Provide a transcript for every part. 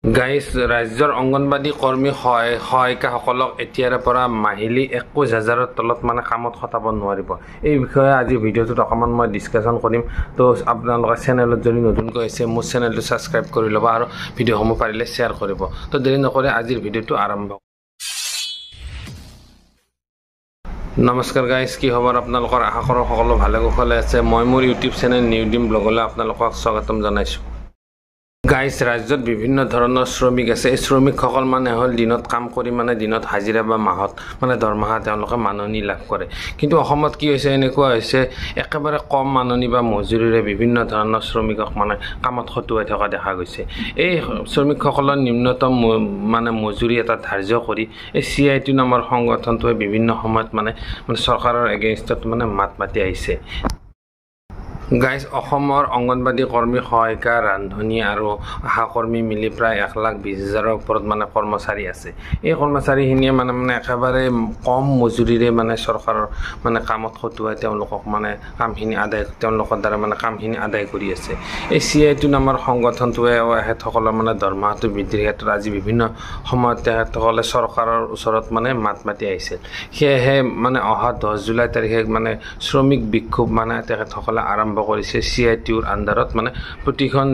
Guys ৰাজ্যৰ অংগনবাদী কৰ্মী সহায়িকাসকলক এতিয়াৰে পৰা মাহিলী 21,000ৰ তলত মানে কামত খটাব নোৱাৰিব। এই বিষয়ে আজি ভিডিঅ'টোত অকণমান মই ডিছকাশ্যন কৰিম। তো আপোনালোকে চেনেলত যদি নতুনকৈ আহিছে মোৰ চেনেলটো ছাবস্ক্ৰাইব কৰি ল'ব আৰু ভিডিঅ'সমূহ পাৰিলে শ্বেয়াৰ কৰিব। তো দেৰি নকৰি আজিৰ ভিডিঅ'টো আৰম্ভ। নমস্কাৰ গাইজ, কি খবৰ আপোনালোকৰ? আশা কৰোঁ সকলো ভালে কুশলে আছে। মই মোৰ ইউটিউব চেনেল নিউ ডিম ব্লগলৈ আপোনালোকক স্বাগতম জনাইছোঁ। গাইজ ৰাজ্যত বিভিন্ন ধৰণৰ শ্ৰমিক আছে। এই শ্ৰমিকসকল মানে হ'ল দিনত কাম কৰি মানে দিনত হাজিৰা বা মাহত মানে দৰমহা তেওঁলোকে মাননি লাভ কৰে। কিন্তু অসমত কি হৈছে, এনেকুৱা হৈছে একেবাৰে কম মাননি বা মজুৰিৰে বিভিন্ন ধৰণৰ শ্ৰমিকক মানে কামত খটুৱাই থকা দেখা গৈছে। এই শ্ৰমিকসকলৰ নিম্নতম মানে মজুৰি এটা ধাৰ্য কৰি এই CIT নামৰ সংগঠনটোৱে বিভিন্ন সময়ত মানে চৰকাৰৰ এগেইনষ্টত মানে মাত মাতি আহিছে। গাইজ অসমৰ অংগনবাদী কৰ্মী সহায়িকা ৰান্ধনী আৰু আশা কৰ্মী মিলি প্ৰায় 1,20,000ৰ ওপৰত মানে কৰ্মচাৰী আছে। এই কৰ্মচাৰীখিনিয়ে মানে একেবাৰে কম মজুৰিৰে মানে চৰকাৰৰ মানে কামত খটুৱাই তেওঁলোকৰ দ্বাৰা মানে কামখিনি আদায় কৰি আছে। এই CIT নামৰ সংগঠনটোৱে তেখেতসকলৰ মানে দৰমহাটো বৃদ্ধিৰ ক্ষেত্ৰত আজি বিভিন্ন সময়ত তেখেতসকলে চৰকাৰৰ ওচৰত মানে মাত মাতি আহিছিল। সেয়েহে মানে অহা 10 জুলাই তাৰিখে মানে শ্ৰমিক বিক্ষোভ মানে তেখেতসকলে আৰম্ভ কৰিছে। CITৰ আণ্ডাৰত মানে প্ৰতিখন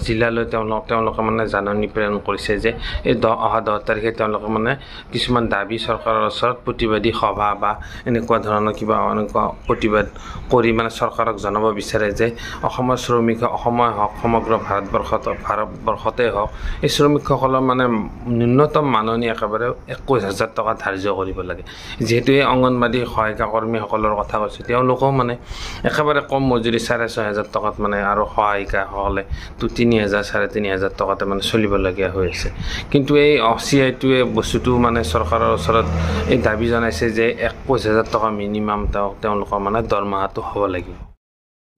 জিলালৈ তেওঁলোকে মানে জাননী প্ৰেৰণ কৰিছে যে এই অহা 10 তাৰিখে তেওঁলোকে মানে কিছুমান দাবী চৰকাৰৰ ওচৰত প্ৰতিবাদী সভা বা এনেকুৱা ধৰণৰ কিবা এনেকুৱা প্ৰতিবাদ কৰি মানে চৰকাৰক জনাব বিচাৰে যে অসমৰ শ্ৰমিক অসমে হওক সমগ্ৰ ভাৰতবৰ্ষতে হওক এই শ্ৰমিকসকলৰ মানে ন্যূনতম মাননি একেবাৰে 21,000 টকা ধাৰ্য কৰিব লাগে। যিহেতু এই অংগনবাদী সহায়িকা কৰ্মীসকলৰ কথা কৈছোঁ, তেওঁলোকেও মানে একেবাৰে কম মজুৰি 6,500 টকাত মানে আৰু সহায়িকাসকলে 3,000 3,500 টকাতে মানে চলিবলগীয়া হৈ আছে। কিন্তু এই CITয়ে বস্তুটো মানে চৰকাৰৰ ওচৰত এই দাবী জনাইছে যে 21,000 টকা মিনিমাম তেওঁলোকৰ মানে দৰমহাটো হ'ব লাগিব।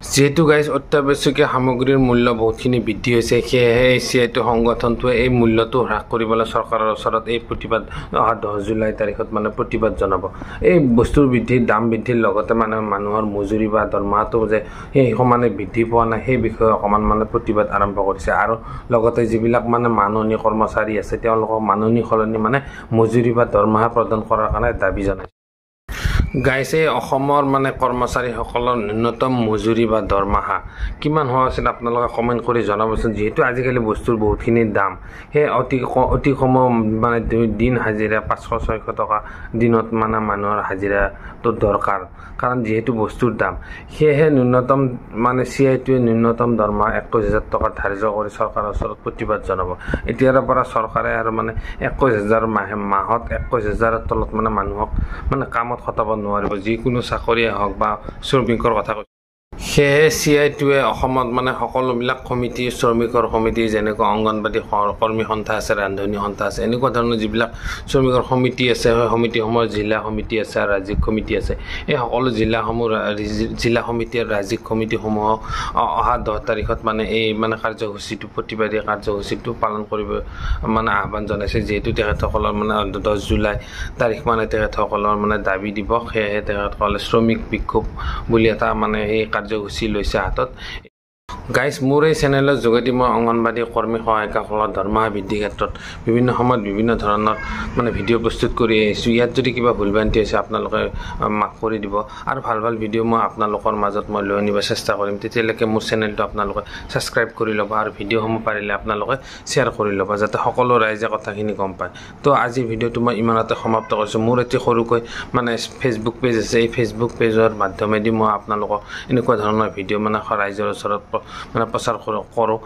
যিহেতু গাইজ অত্যাৱশ্যকীয় সামগ্ৰীৰ মূল্য বহুতখিনি বৃদ্ধি হৈছে, সেয়েহে এই CIT সংগঠনটোৱে এই মূল্যটো হ্ৰাস কৰিবলৈ চৰকাৰৰ ওচৰত এই প্ৰতিবাদ অহা 10 জুলাই তাৰিখত মানে প্ৰতিবাদ জনাব। এই বস্তুৰ দাম বৃদ্ধিৰ লগতে মানে মানুহৰ মজুৰি বা দৰমহাটো যে সেই সমানে বৃদ্ধি পোৱা নাই সেই বিষয়ে অকণমান মানে প্ৰতিবাদ আৰম্ভ কৰিছে। আৰু লগতে যিবিলাক মানে মাননি কৰ্মচাৰী আছে তেওঁলোকক মাননি সলনি মানে মজুৰি বা দৰমহা প্ৰদান কৰাৰ কাৰণে দাবী জনাইছে। গাইছে অসমৰ মানে কৰ্মচাৰীসকলৰ ন্যূনতম মজুৰি বা দৰমহা কিমান হোৱা উচিত আপোনালোকে কমেণ্ট কৰি জনাবচোন। যিহেতু আজিকালি বস্তুৰ বহুতখিনি দাম, সেই অতি কমেও মানে দিন হাজিৰা 500-600 টকা দিনত মানে মানুহৰ হাজিৰাটো দৰকাৰ, কাৰণ যিহেতু বস্তুৰ দাম। সেয়েহে ন্যূনতম মানে CITয়ে ন্যূনতম দৰমহা 21,000 টকা ধাৰ্য কৰি চৰকাৰৰ ওচৰত প্ৰতিবাদ জনাব। এতিয়াৰ পৰা চৰকাৰে আৰু মানে 21,000 মাহত 21,000ৰ তলত মানে মানুহক মানে কামত খটাব নোৱাৰিব, যিকোনো চাকৰিয়ে হওক বা শ্ৰমিকৰ কথা কৈছোঁ। সেয়েহে CITয়ে অসমত মানে সকলোবিলাক সমিতি, শ্ৰমিকৰ সমিতি যেনেকুৱা অংগনবাদী কৰ্মী সন্থা আছে, ৰান্ধনী সন্থা আছে, এনেকুৱা ধৰণৰ যিবিলাক শ্ৰমিকৰ সমিতি আছে, সেই সমিতিসমূহৰ জিলা সমিতি আছে আৰু ৰাজ্যিক সমিতি আছে। এই সকলো জিলা সমিতি আৰু ৰাজ্যিক সমিতিসমূহক অহা 10 তাৰিখত মানে এই মানে কাৰ্যসূচীটো প্ৰতিবাদী কাৰ্যসূচীটো পালন কৰিব মানে আহ্বান জনাইছে। যিহেতু তেখেতসকলৰ মানে 10 জুলাই তাৰিখ মানে তেখেতসকলৰ মানে দাবী দিৱস, সেয়েহে তেখেতসকলে শ্ৰমিক বিক্ষোভ বুলি এটা মানে এই কাৰ্যসূচী লৈছে হাতত। গাইজ মোৰ এই চেনেলৰ যোগেদি মই অংগনবাদী কৰ্মী সহায়িকাসকলৰ দৰমহা বৃদ্ধিৰ ক্ষেত্ৰত বিভিন্ন সময়ত বিভিন্ন ধৰণৰ মানে ভিডিঅ' প্ৰস্তুত কৰি আহিছোঁ। ইয়াত যদি কিবা ভুলভ্ৰান্তি হৈছে আপোনালোকে মাফ কৰি দিব আৰু ভাল ভিডিঅ' মই আপোনালোকৰ মাজত মই লৈ আনিব চেষ্টা কৰিম। তেতিয়ালৈকে মোৰ চেনেলটো আপোনালোকে ছাবস্ক্ৰাইব কৰি ল'ব আৰু ভিডিঅ'সমূহ পাৰিলে আপোনালোকে শ্বেয়াৰ কৰি ল'ব, যাতে সকলো ৰাইজে কথাখিনি গম পায়। তো আজিৰ ভিডিঅ'টো মই ইমানতে সমাপ্ত কৰিছোঁ। মোৰ এটি সৰুকৈ মানে ফেচবুক পেজ আছে, এই ফেচবুক পেজৰ মাধ্যমেদি মই আপোনালোকক এনেকুৱা ধৰণৰ ভিডিঅ' মানে ৰাইজৰ ওচৰত মানে প্ৰচাৰ কৰোঁ।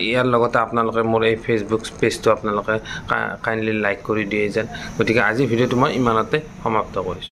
ইয়াৰ লগতে আপোনালোকে মোৰ এই ফেচবুক পেজটো আপোনালোকে কাইণ্ডলি লাইক কৰি দিয়ে যেন। গতিকে আজিৰ ভিডিঅ'টো মই ইমানতে সমাপ্ত কৰিছোঁ।